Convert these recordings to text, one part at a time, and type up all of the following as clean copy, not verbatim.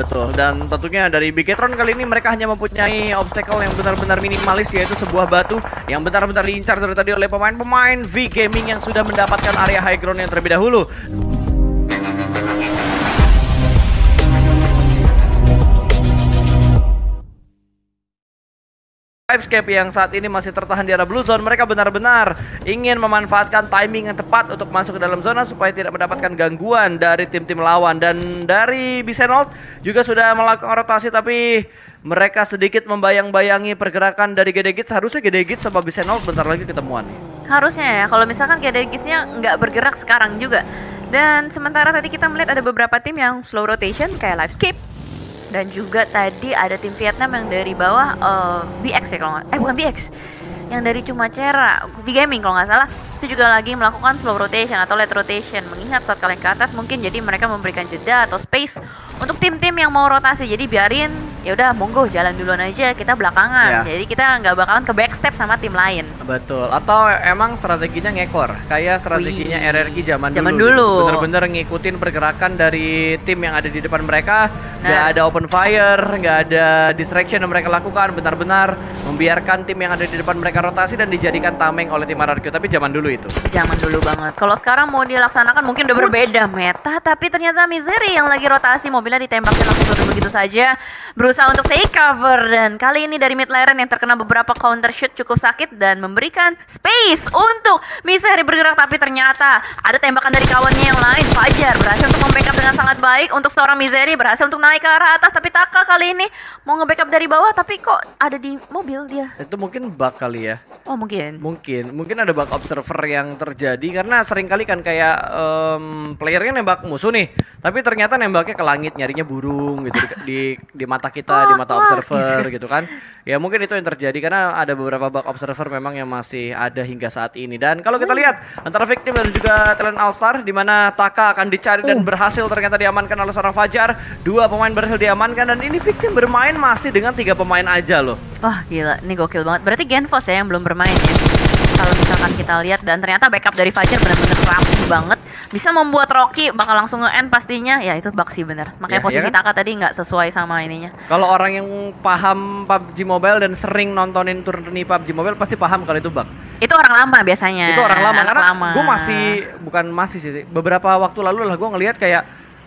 betul. Dan tentunya dari Bigetron kali ini mereka hanya mempunyai obstacle yang benar-benar minimalis, yaitu sebuah batu yang benar-benar diincar dari tadi oleh pemain-pemain V Gaming yang sudah mendapatkan area high ground yang terlebih dahulu. Escape yang saat ini masih tertahan di area blue zone, mereka benar-benar ingin memanfaatkan timing yang tepat untuk masuk ke dalam zona supaya tidak mendapatkan gangguan dari tim-tim lawan. Dan dari Bisenold juga sudah melakukan rotasi, tapi mereka sedikit membayang-bayangi pergerakan dari Gedegit. Seharusnya Gedegit sama Bisenold bentar lagi ketemuan nih. Harusnya ya, kalau misalkan Gedegitnya nggak bergerak sekarang juga. Dan sementara tadi kita melihat ada beberapa tim yang slow rotation kayak Livescape. Dan juga tadi ada tim Vietnam yang dari bawah BX ya kalau nggak, bukan BX, yang dari Cumacera, V Gaming kalau nggak salah, itu juga lagi melakukan slow rotation atau late rotation. Mengingat saat kalian ke atas mungkin jadi mereka memberikan jeda atau space untuk tim-tim yang mau rotasi. Jadi biarin, ya udah monggo jalan duluan aja, kita belakangan. Jadi kita nggak bakalan ke backstep sama tim lain. Betul. Atau emang strateginya ngekor, kayak strateginya RRQ zaman dulu. Gitu. Bener-bener ngikutin pergerakan dari tim yang ada di depan mereka. Nggak ada open fire, nggak ada distraction yang mereka lakukan. Benar-benar membiarkan tim yang ada di depan mereka rotasi dan dijadikan tameng oleh tim RRQ. Tapi zaman dulu itu. Zaman dulu banget. Kalau sekarang mau dilaksanakan mungkin udah berbeda meta. Tapi ternyata Misery yang lagi rotasi, mobilnya ditembakin langsung begitu saja. Berusaha untuk take cover. Dan kali ini dari mid lane yang terkena beberapa counter shoot cukup sakit. Dan memberikan space untuk Misery bergerak. Tapi ternyata ada tembakan dari kawannya yang lain. Fajar berhasil untuk membackup dengan sangat baik. Untuk seorang Misery berhasil untuk naik ke arah atas. Tapi Taka kali ini mau nge-backup dari bawah. Tapi kok ada di mobil dia? Itu mungkin bug kali ya. Oh mungkin. Mungkin ada bug observer yang terjadi. Karena sering kali kan kayak playernya nembak musuh nih. Tapi ternyata nembaknya ke langit, nyarinya burung gitu di mata kita, di mata observer gitu kan. Ya mungkin itu yang terjadi karena ada beberapa bug observer memang yang masih ada hingga saat ini. Dan kalau kita lihat antara Victim dan juga Talent All-Star, di mana Taka akan dicari dan berhasil ternyata diamankan oleh seorang Fajar. Dua pemain berhasil diamankan dan ini Victim bermain masih dengan 3 pemain aja loh. Wah gila, ini gokil banget. Berarti Genfos ya yang belum bermain ya. Kalau misalkan kita lihat, dan ternyata backup dari Fajar benar-benar rapi banget. Bisa membuat Rocky bakal langsung nge-end pastinya. Ya itu bug sih bener. Makanya posisi kan? Taka tadi nggak sesuai sama ininya. Kalau orang yang paham PUBG Mobile dan sering nontonin turni PUBG Mobile pasti paham kalau itu bug. Itu orang lama biasanya. Itu orang lama karena lama. gue masih sih. Beberapa waktu lalu lah gue ngelihat kayak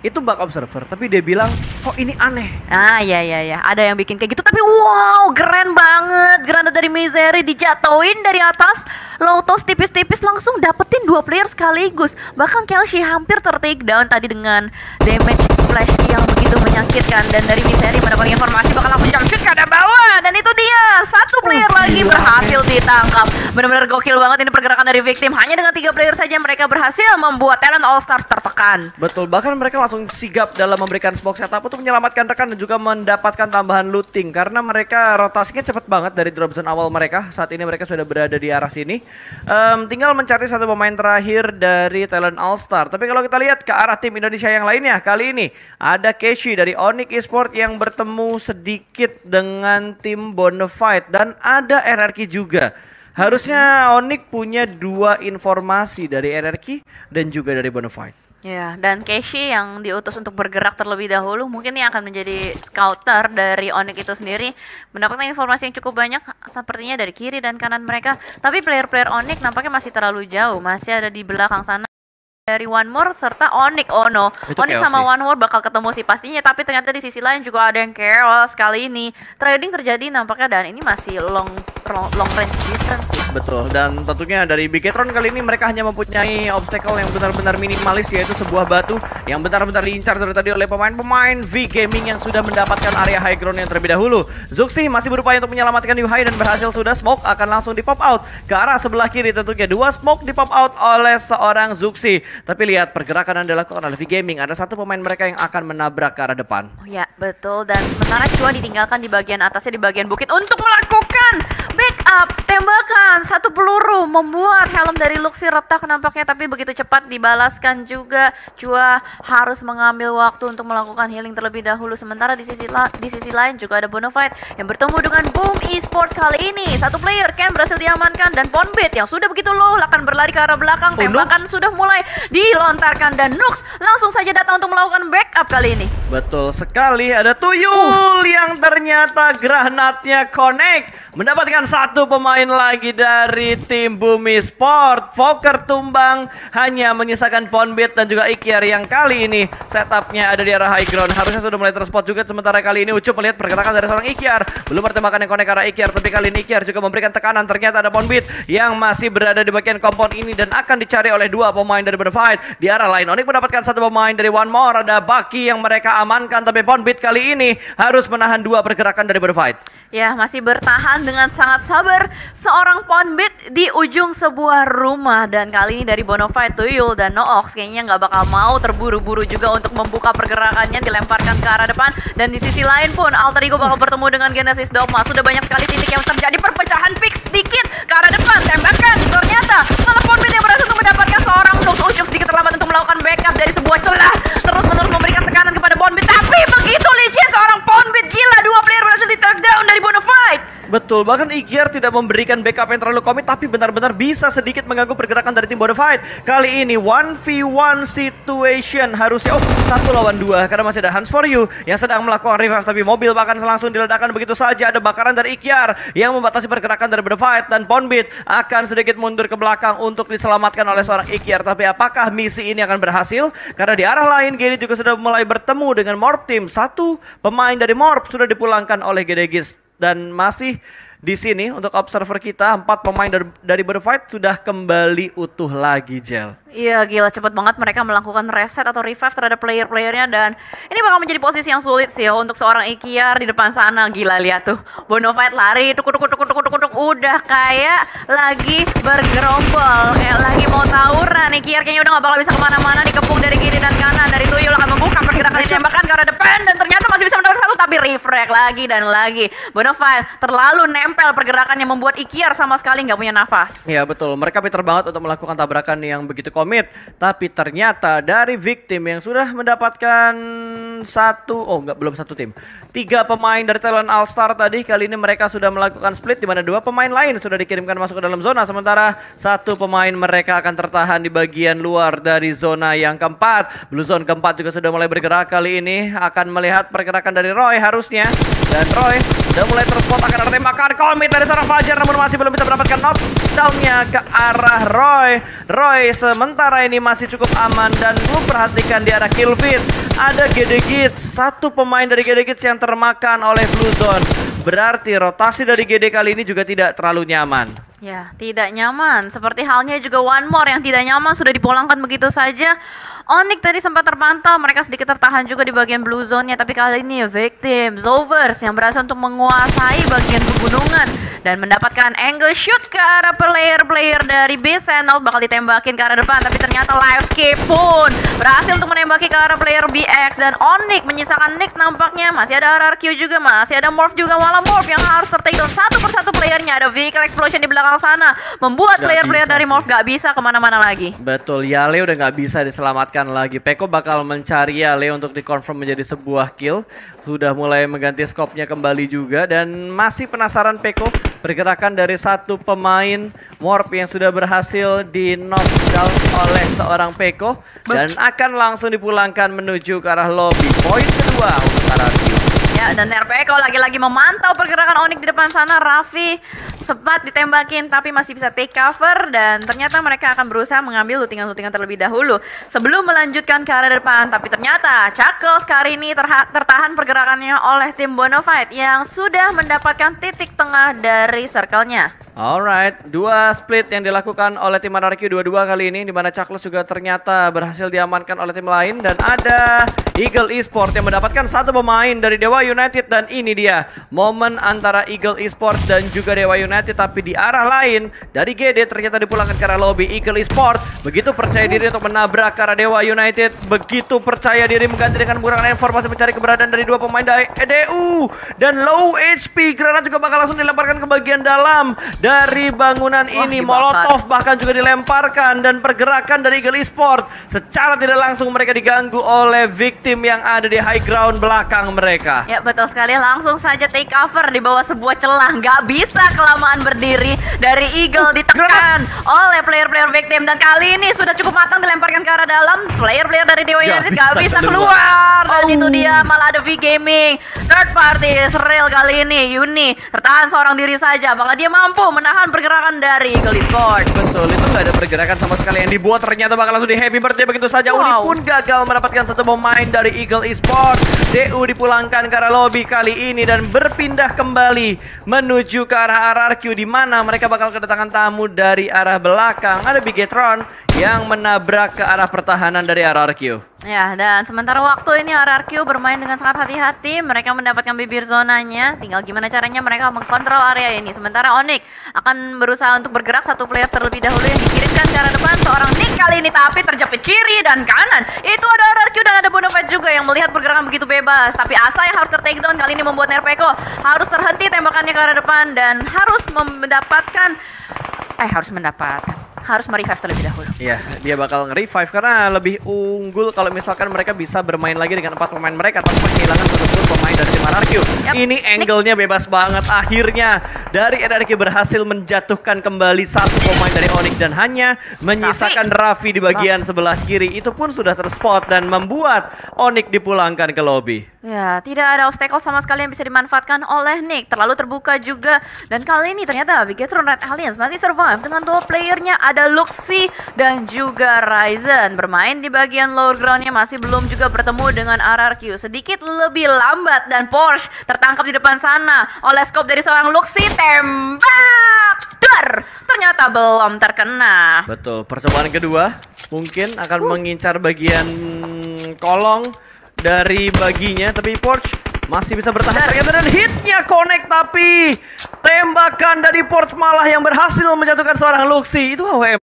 itu bug observer, tapi dia bilang kok ini aneh. Ah iya, ada yang bikin kayak gitu. Tapi wow, keren banget. Granat dari Misery dijatuhin dari atas. Lotus tipis-tipis langsung dapetin 2 player sekaligus. Bahkan Kelsey hampir ter-take down tadi dengan damage splash yang begitu menyakitkan. Dan dari Misery mendapatkan informasi bakal langsung jump shoot ke arah bawah. Dan itu dia, 1 player lagi berhasil ditangkap. Benar-benar gokil banget ini pergerakan dari Victim. Hanya dengan 3 player saja mereka berhasil membuat Talent All Stars tertekan. Betul, bahkan mereka langsung sigap dalam memberikan smoke setup untuk menyelamatkan rekan dan juga mendapatkan tambahan looting. Karena mereka rotasinya cepat banget dari drop zone awal mereka. Saat ini mereka sudah berada di arah sini. Tinggal mencari 1 pemain terakhir dari Talent All Star. Tapi kalau kita lihat ke arah tim Indonesia yang lainnya, kali ini ada Keshi dari Onyx Esports yang bertemu sedikit dengan tim Bonafide. Dan ada RRQ juga. Harusnya Onyx punya 2 informasi dari RRQ dan juga dari Bonafide. Ya, dan Keshi yang diutus untuk bergerak terlebih dahulu mungkin ini akan menjadi scouter dari Onyx itu sendiri, mendapatkan informasi yang cukup banyak sepertinya dari kiri dan kanan mereka. Tapi player-player Onyx nampaknya masih terlalu jauh, masih ada di belakang sana dari One More serta Onyx. Oh no, Onyx sama One More bakal ketemu sih pastinya, tapi ternyata di sisi lain juga ada yang chaos. Kali ini trading terjadi nampaknya dan ini masih long range distance. Betul, dan tentunya dari Bigetron kali ini mereka hanya mempunyai obstacle yang benar-benar minimalis, yaitu sebuah batu yang benar-benar diincar dari tadi oleh pemain-pemain V Gaming yang sudah mendapatkan area high ground yang terlebih dahulu. Zuxi masih berupaya untuk menyelamatkan Yuhai dan berhasil sudah. Smoke akan langsung di pop out ke arah sebelah kiri tentunya. 2 smoke di pop out oleh seorang Zuxi. Tapi lihat pergerakan yang dilakukan oleh V Gaming, ada 1 pemain mereka yang akan menabrak ke arah depan. Oh ya, betul. Dan sementara Chua ditinggalkan di bagian atasnya, di bagian bukit untuk melakukan backup, tembakan, satu peluru membuat helm dari Luxy retak nampaknya, tapi begitu cepat dibalaskan juga. Chua harus mengambil waktu untuk melakukan healing terlebih dahulu. Sementara di sisi lain juga ada Bonafide yang bertemu dengan Boom Esports kali ini. Satu player Ken berhasil diamankan dan Ponbit yang sudah begitu low akan berlari ke arah belakang. Tembakan sudah mulai dilontarkan dan Nux langsung saja datang untuk melakukan backup kali ini. Betul sekali, ada Tuyul yang ternyata granatnya connect, mendapatkan satu pemain lagi dari tim Bumi Sport. Fokker tumbang, hanya menyisakan Ponbit dan juga Ikyar yang kali ini setupnya ada di arah high ground. Harusnya sudah mulai terspot juga, sementara kali ini Ucup melihat pergerakan dari seorang Ikyar. Belum pertembakan yang connect ke arah Ikyar, tapi kali ini Ikyar juga memberikan tekanan. Ternyata ada Ponbit yang masih berada di bagian kompon ini dan akan dicari oleh dua pemain dari Bonafide. Di arah lain Onyx mendapatkan satu pemain dari One More, ada Baki yang mereka amankan, tapi Ponbit kali ini harus menahan dua pergerakan dari Bonafide. Ya, masih bertahan dengan sangat sabar seorang Ponbit di ujung sebuah rumah. Dan kali ini dari Bonafide, Tuyul dan Noox kayaknya nggak bakal mau terburu-buru juga untuk membuka pergerakannya, dilemparkan ke arah depan. Dan di sisi lain pun Alter Ego bakal bertemu dengan Genesis Dogma. Sudah banyak sekali titik yang terjadi, perpecahan pick sedikit ke arah depan, tembakan. Ternyata malah Ponbit yang berhasil untuk mendapatkan seorang Noox. Ucup sedikit terlambat untuk melakukan backup dari sebuah celah, terus-menerus memberikan tekanan kepada Ponbit. Tapi begitu licin seorang Ponbit, gila, dua player berhasil di-takedown dari Bonafide. Betul, bahkan Ikyar tidak memberikan backup yang terlalu komit, tapi benar-benar bisa sedikit mengganggu pergerakan dari tim Bonafide. Kali ini 1v1 situation harusnya, satu lawan dua, karena masih ada Hans for You yang sedang melakukan revive, tapi mobil bahkan langsung diledakkan begitu saja. Ada bakaran dari Ikyar yang membatasi pergerakan dari Bonafide, dan Ponbit akan sedikit mundur ke belakang untuk diselamatkan oleh seorang Ikyar. Tapi apakah misi ini akan berhasil? Karena di arah lain Gedi juga sudah mulai bertemu dengan Morph Team. Satu pemain dari Morph sudah dipulangkan oleh Gedegis. Dan masih di sini untuk observer kita, 4 pemain dari Bonafide sudah kembali utuh lagi, Jel. Iya, gila, cepet banget mereka melakukan reset atau revive terhadap player-playernya. Dan ini bakal menjadi posisi yang sulit sih untuk seorang Ikyar di depan sana. Gila, lihat tuh, Bonafide lari tuk udah kayak lagi bergerombol, kayak lagi mau tawuran. Ikyar kayaknya udah gak bakal bisa kemana-mana, dikepung dari kiri dan kanan. Dari Tuyul akan membuka pergerakan, ditembakkan ke arah depan, dan ternyata masih bisa mendapatkan satu, tapi refrag lagi dan lagi. Bonafide terlalu nempel pergerakannya, membuat Ikyar sama sekali nggak punya nafas. Ya betul, mereka pintar banget untuk melakukan tabrakan yang begitu komit. Tapi ternyata dari victim yang sudah mendapatkan belum satu tim, 3 pemain dari Thailand All Star tadi, kali ini mereka sudah melakukan split, di mana 2 pemain lain sudah dikirimkan masuk ke dalam zona, sementara 1 pemain mereka akan tertahan di bagian luar dari zona yang keempat. Blue Zone keempat juga sudah mulai bergerak, kali ini akan melihat pergerakan dari Roy harusnya, dan Roy sudah mulai terspot, akan ada tembakan komit dari seorang Fajar, namun masih belum bisa mendapatkan knockdown-nya ke arah Roy. Roy sementara ini masih cukup aman, dan lu perhatikan di arah kill feed ada Gedegits, 1 pemain dari Gedegits yang termakan oleh Blue Zone. Berarti rotasi dari GD kali ini juga tidak terlalu nyaman. Ya, tidak nyaman. Seperti halnya juga One More yang tidak nyaman sudah dipulangkan begitu saja. Onyx tadi sempat terpantau, mereka sedikit tertahan juga di bagian blue zone-nya, tapi kali ini victim Zovers yang berhasil untuk menguasai bagian pegunungan dan mendapatkan angle shoot ke arah player-player dari B Sentinel, bakal ditembakin ke arah depan, tapi ternyata Livescape pun berhasil untuk menembaki ke arah player BX, dan Onyx menyisakan Nyx nampaknya. Masih ada RRQ juga, masih ada Morph juga, malah Morph yang harus tertakedown satu persatu playernya. Ada vehicle explosion di belakang sana, membuat player-player dari Morph gak bisa kemana-mana lagi. Betul, Yale udah gak bisa diselamatkan lagi. Peko bakal mencari Yale untuk dikonfirm menjadi sebuah kill. Sudah mulai mengganti scope-nya kembali juga, dan masih penasaran Peko pergerakan dari 1 pemain Morph yang sudah berhasil di knockdown oleh seorang Peko, dan akan langsung dipulangkan menuju ke arah lobby. Poin kedua untuk RRQ. Ya, dan RPEko lagi-lagi memantau pergerakan Onyx di depan sana. Raffi sempat ditembakin tapi masih bisa take cover, dan ternyata mereka akan berusaha mengambil lootingan-lootingan terlebih dahulu sebelum melanjutkan ke arah depan. Tapi ternyata Chuckles kali ini tertahan pergerakannya oleh tim Bonafide yang sudah mendapatkan titik tengah dari circle-nya. Alright, 2 split yang dilakukan oleh tim RRQ 2-2 kali ini, di mana Chuckles juga ternyata berhasil diamankan oleh tim lain, dan ada Eagle Esports yang mendapatkan satu pemain dari Dewa United. Dan ini dia momen antara Eagle Esports dan juga Dewa United, tapi di arah lain dari GD ternyata dipulangkan ke arah lobby. Eagle Esports begitu percaya diri untuk menabrak ke arah Dewa United, begitu percaya diri mengganti dengan menggunakan informasi mencari keberadaan dari dua pemain dari EDU dan low HP. Granat juga bakal langsung dilemparkan ke bagian dalam dari bangunan ini. Molotov bahkan juga dilemparkan, dan pergerakan dari Eagle Esports secara tidak langsung mereka diganggu oleh victim yang ada di high ground belakang mereka. Ya betul sekali, langsung saja take cover di bawah sebuah celah. Nggak bisa kelamaan berdiri. Dari Eagle ditekan oleh player-player victim, dan kali ini sudah cukup matang dilemparkan ke arah dalam. Player-player dari Dewa United nggak bisa keluar. Dan itu dia, malah ada V Gaming third party Israel kali ini. Yuni tertahan seorang diri saja, maka dia mampu menahan pergerakan dari Eagle Esports. Betul, itu nggak ada pergerakan sama sekali yang dibuat. Ternyata bakal langsung di happy birthday begitu saja. Uni pun gagal mendapatkan satu pemain dari Eagle Esports. DU dipulangkan ke arah lobby kali ini dan berpindah kembali menuju ke arah RRQ, di mana mereka bakal kedatangan tamu dari arah belakang. Ada Bigetron yang menabrak ke arah pertahanan dari RRQ. Ya, dan sementara waktu ini RRQ bermain dengan sangat hati-hati. Mereka mendapatkan bibir zonanya. Tinggal gimana caranya mereka mengkontrol area ini. Sementara Onyx akan berusaha untuk bergerak satu player terlebih dahulu yang dikirimkan ke arah depan. Seorang Nick kali ini tapi terjepit kiri dan kanan. Itu ada RRQ dan ada Bonafide juga yang melihat pergerakan begitu bebas. Tapi Asa yang harus ter-takedown kali ini membuat Nerpeko harus terhenti tembakannya ke arah depan dan harus harus merevive terlebih dahulu. Iya, dia bakal nge-revive karena lebih unggul kalau misalkan mereka bisa bermain lagi dengan 4 pemain mereka tanpa kehilangan satu pemain dari tim RRQ. Ini angle-nya bebas banget. Akhirnya dari RRQ berhasil menjatuhkan kembali satu pemain dari Onyx dan hanya menyisakan Raffi di bagian sebelah kiri. Itu pun sudah terspot dan membuat Onyx dipulangkan ke lobby. Ya, tidak ada obstacle sama sekali yang bisa dimanfaatkan oleh Nick. Terlalu terbuka juga. Dan kali ini ternyata Bigetron Red Alliance masih survive dengan dua playernya. Ada Luxi dan juga Ryzen. Bermain di bagian lower groundnya, masih belum juga bertemu dengan RRQ. Sedikit lebih lambat dan Porsche tertangkap di depan sana oleh scope dari seorang Luxi. Tembak! Dar! Ternyata belum terkena. Betul, percobaan kedua mungkin akan mengincar bagian kolong dari baginya, tapi Porsche masih bisa bertahan ternyata, dan hitnya connect, tapi tembakan dari Porsche malah yang berhasil menjatuhkan seorang Luxi. Itu AWM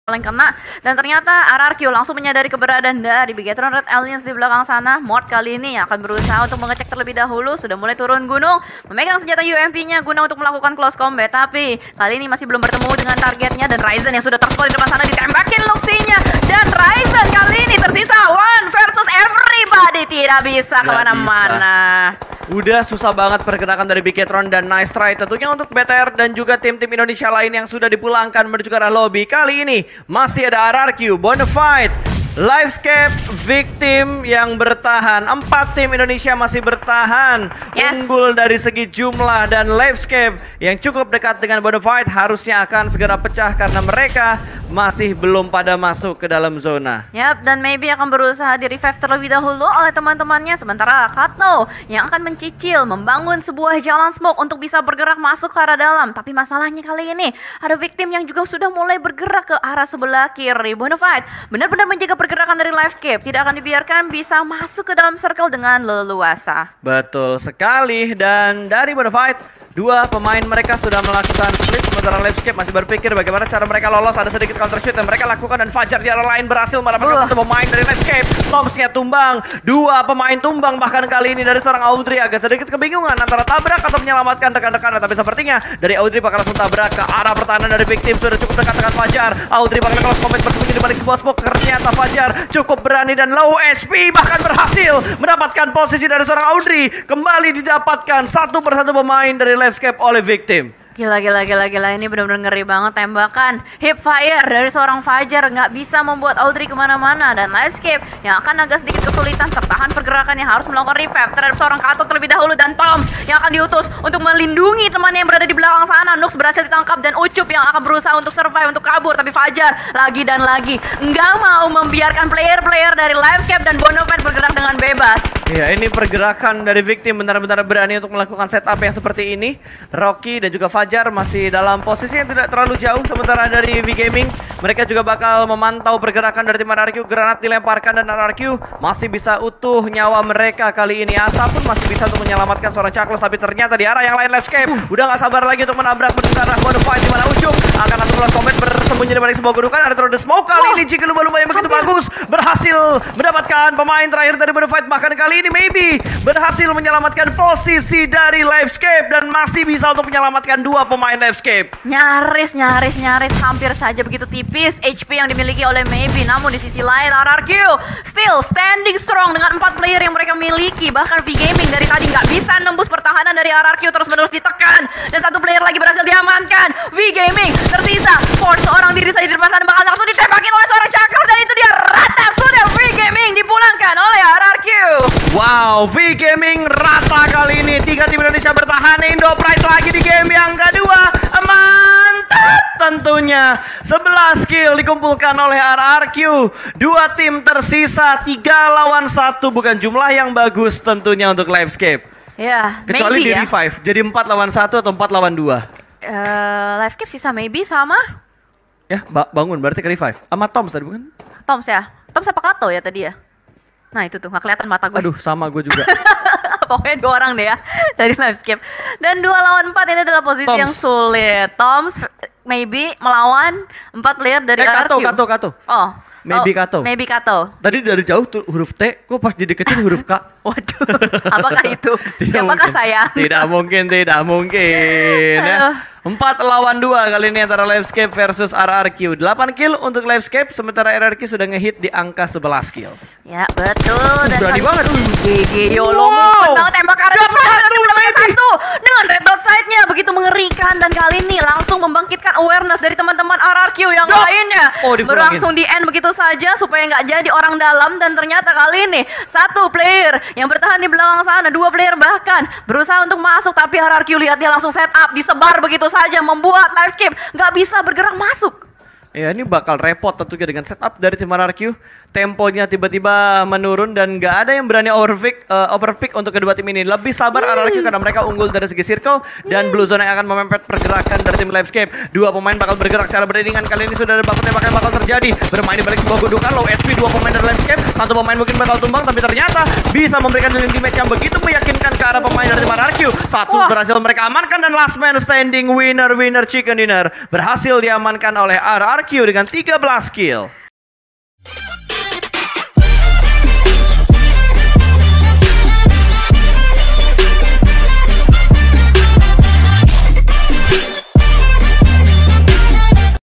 paling kena, dan ternyata RRQ langsung menyadari keberadaan dari Bigetron Red Alliance di belakang sana. Mort kali ini akan berusaha untuk mengecek terlebih dahulu. Sudah mulai turun gunung, memegang senjata UMP-nya guna untuk melakukan close combat, tapi kali ini masih belum bertemu dengan targetnya. Dan Ryzen yang sudah terspot di depan sana ditembakin Luxi-nya, dan Ryzen kali ini tersisa one versus everybody, tidak bisa kemana-mana. Udah susah banget pergerakan dari Bigetron, dan nice try tentunya untuk BTR dan juga tim-tim Indonesia lain yang sudah dipulangkan menuju ke arah lobby. Kali ini masih ada RRQ, Bonafide, Livescape, Victim yang bertahan. 4 tim Indonesia masih bertahan. Unggul dari segi jumlah, dan Livescape yang cukup dekat dengan Bonafide harusnya akan segera pecah karena mereka masih belum pada masuk ke dalam zona. Yap, dan maybe akan berusaha di revive terlebih dahulu oleh teman-temannya. Sementara Katno yang akan mencicil membangun sebuah jalan smoke untuk bisa bergerak masuk ke arah dalam. Tapi masalahnya kali ini ada Victim yang juga sudah mulai bergerak ke arah sebelah kiri. Bonafide benar-benar menjaga pergerakan dari Livescape, tidak akan dibiarkan bisa masuk ke dalam circle dengan leluasa. Betul sekali, dan dari Bonafide 2 pemain mereka sudah melakukan split, sementara Livescape masih berpikir bagaimana cara mereka lolos. Ada sedikit counter shoot yang mereka lakukan, dan Fajar di arah lain berhasil mendapatkan satu pemain dari Livescape. Tomsnya tumbang, 2 pemain tumbang bahkan kali ini dari seorang Audrey. Agak sedikit kebingungan antara tabrak atau menyelamatkan rekan-rekannya, tapi sepertinya dari Audrey bakal langsung tabrak ke arah pertahanan dari Victim. Sudah cukup dekat dengan Fajar. Audrey bakal close combat bersembunyi di balik sebuah smoke. Ternyata Fajar cukup berani dan low HP, bahkan berhasil mendapatkan posisi dari seorang Audrey. Kembali didapatkan satu persatu pemain dari Livescape oleh Victim. Gila, ini benar-benar ngeri banget tembakan hip fire dari seorang Fajar nggak bisa membuat Audrey kemana-mana, dan Livescape yang akan agak sedikit kesulitan tertahan pergerakannya, harus melakukan revive terhadap seorang Kato terlebih dahulu, dan Tom yang akan diutus untuk melindungi temannya yang berada di belakang sana. Nux berhasil ditangkap, dan Ucup yang akan berusaha untuk survive untuk kabur, tapi Fajar lagi dan lagi nggak mau membiarkan player-player dari Livescape dan Bonafide bergerak dengan bebas. Ya, ini pergerakan dari Victim benar-benar berani untuk melakukan setup yang seperti ini. Rocky dan juga Fajar masih dalam posisi yang tidak terlalu jauh. Sementara dari V-Gaming, mereka juga bakal memantau pergerakan dari tim RRQ. Granat dilemparkan dan RRQ masih bisa utuh nyawa mereka kali ini. Asa pun masih bisa untuk menyelamatkan seorang Chaklos, tapi ternyata di arah yang lain Livescape udah gak sabar lagi untuk menabrak mendengar One Fight di mana ujung akan langsung keluar komen bersembunyi di balik sebuah gundukan. Ada terus the smoke kali ini. Jika lumba-lumba yang begitu bagus berhasil mendapatkan pemain terakhir dari One Fight, bahkan kali ini maybe berhasil menyelamatkan posisi dari Livescape dan masih bisa untuk menyelamatkan dua pemain Livescape. Nyaris hampir saja begitu tipis HP yang dimiliki oleh Maybe. Namun di sisi lain RRQ still standing strong dengan 4 player yang mereka miliki. Bahkan V-Gaming dari tadi nggak bisa nembus pertahanan dari RRQ, terus menerus ditekan dan satu player lagi berhasil diamankan. V-Gaming tersisa Force seorang diri saja di depan sana, bakal langsung ditembakin oleh seorang Chakras dan itu dia rata. Sudah V-Gaming dipulangkan oleh RRQ. Wow, V-Gaming rata kali ini. 3 tim Indonesia bertahan. Indo Pride lagi di game yang kedua. Mantap tentunya. 11 kill dikumpulkan oleh RRQ. 2 tim tersisa 3 lawan 1. Bukan jumlah yang bagus tentunya untuk Livescape. Ya, Kecuali di maybe ya. revive. Jadi 4 lawan 1 atau 4 lawan 2. Livescape sisa Maybe sama Ya, bangun berarti ke revive. Sama Toms tadi bukan? Toms ya. Toms apa Kato ya tadi ya? Nah itu tuh nggak kelihatan mata gue. Aduh, sama gue juga. Pokoknya 2 orang deh ya dari Livescape. Dan 2 lawan 4 ini adalah posisi Toms. yang sulit. Toms Maybe melawan 4 player dari RRQ. Kato. Oh, Maybe Kato. Maybe Kato. Tadi dari jauh tuh huruf T, kok pas dideketin huruf K? Waduh, apakah itu? Tidak Siapakah mungkin. saya? Tidak mungkin Aduh. ya. 4 lawan 2 kali ini antara Livescape versus RRQ. 8 kill untuk Livescape, sementara RRQ sudah ngehit di angka 11 kill. Ya betul. Dan Berani banget. GG Yolo banget tembak arah satu dengan red dot side-nya begitu mengerikan, dan kali ini langsung membangkitkan awareness dari teman-teman RRQ yang lainnya. Berlangsung di end begitu saja supaya nggak jadi orang dalam, dan ternyata kali ini 1 player yang bertahan di belakang sana, 2 player bahkan berusaha untuk masuk, tapi RRQ lihat dia langsung set up, disebar begitu saja, membuat Livescape nggak bisa bergerak masuk. Ya, ini bakal repot tentunya dengan setup dari tim RRQ. Temponya tiba-tiba menurun dan nggak ada yang berani overpick untuk kedua tim ini. Lebih sabar RRQ karena mereka unggul dari segi circle dan Blue Zone yang akan memepet pergerakan dari tim Livescape. 2 pemain bakal bergerak secara beriringan. Kali ini sudah ada baku tembak yang bakal terjadi. Bermain di balik sebuah gundukan, low HP 2 pemain dari Livescape. 1 pemain mungkin bakal tumbang, tapi ternyata bisa memberikan damage yang begitu meyakinkan ke arah pemain dari tim RRQ. 1 berhasil mereka amankan, dan last man standing winner chicken dinner berhasil diamankan oleh RRQ dengan 13 kill.